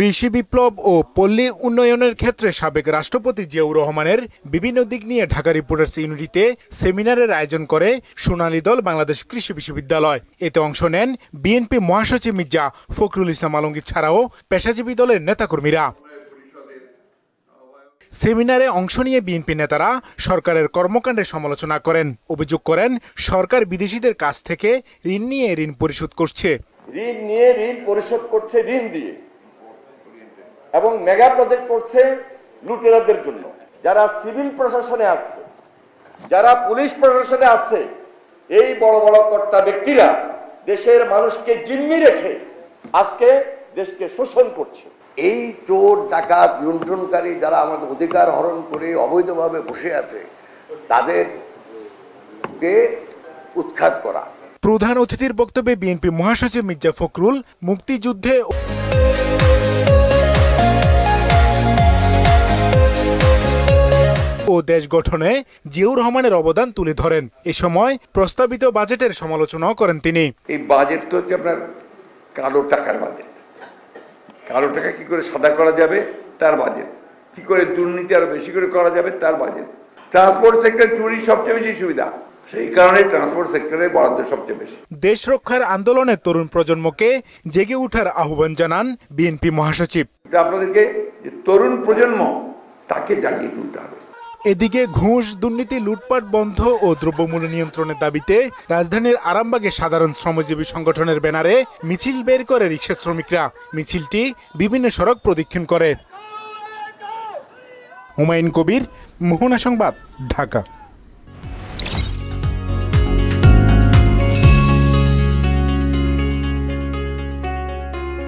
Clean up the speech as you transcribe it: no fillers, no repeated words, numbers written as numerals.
কৃষি বিপ্লব ও পল্লী উন্নয়নের ক্ষেত্রে সাবেক রাষ্ট্রপতি জিয়াউর রহমানের বিভিন্ন দিক নিয়ে ঢাকা রিপোর্টার্স ইউনিটিতে সেমিনারের আয়োজন করে সোনালী দল বাংলাদেশ কৃষি বিশ্ববিদ্যালয়। এতে অংশ নেন বিএনপি মহাসচিব মির্জা ফখরুল ইসলাম আলমগীর ছাড়াও পেশাজীবী দলের নেতাকর্মীরা। সেমিনারে অংশ নিয়ে বিএনপি নেতারা সরকারের কর্মকাণ্ডের সমালোচনা করেন। অভিযোগ করেন সরকার বিদেশিদের কাছ থেকে ঋণ নিয়ে ঋণ পরিশোধ করছে, ঋণ পরিশোধ করছে ঋণ দিয়ে, এবং মেগা প্রজেক্ট করছে লুটেরাদের জন্য। যারা সিভিল প্রশাসনে আছে, যারা পুলিশ প্রশাসনে আছে, এই বড় বড় কর্তা ব্যক্তিরা দেশের মানুষকে জিম্মি রেখে আজকে দেশকে শোষণ করছে। এই চোর ডাকাত লুণ্ঠনকারী যারা আমাদের অধিকার হরণ করে অবৈধভাবে বসে আছে তাদেরকে উৎখাত করা। প্রধান অতিথির বক্তব্যে বিএনপি মহাসচিব মির্জা ফখরুল মুক্তিযুদ্ধে ও দেশ গঠনে জিয়াউর রহমানের অবদান তুলে ধরেন। এ সময় প্রস্তাবিত বাজেটের সমালোচনাও করেন তিনি। এই বাজেট তো হচ্ছে আপনার কালো টাকার বাজেট। কালো টাকা কি করে সাদা করা যাবে তার বাজেট, কি করে দুর্নীতি আরো বেশি করে করা যাবে তার বাজেট। ট্রান্সপোর্ট সেক্টর চুরি সবচেয়ে বেশি সুবিধা, সেই কারণে ট্রান্সপোর্ট সেক্টরে বরাদ্দ সবচেয়ে বেশি। দেশ রক্ষার আন্দোলনে তরুণ প্রজন্মকে জেগে ওঠার আহ্বান জানান বিএনপি মহাসচিব। আপনাদেরকে যে তরুণ প্রজন্ম তাকে জাগিয়ে তুলতে হবে। এদিকে ঘুষ, দুর্নীতি, লুটপাট বন্ধ ও দ্রব্যমূল্য নিয়ন্ত্রণের দাবিতে রাজধানীর আরামবাগে সাধারণ শ্রমজীবী সংগঠনের ব্যানারে মিছিল বের করে রিকশা শ্রমিকরা। মিছিলটি বিভিন্ন সড়ক প্রদক্ষিণ করে। হুমায়ুন কবির, মোহনা সংবাদ, ঢাকা।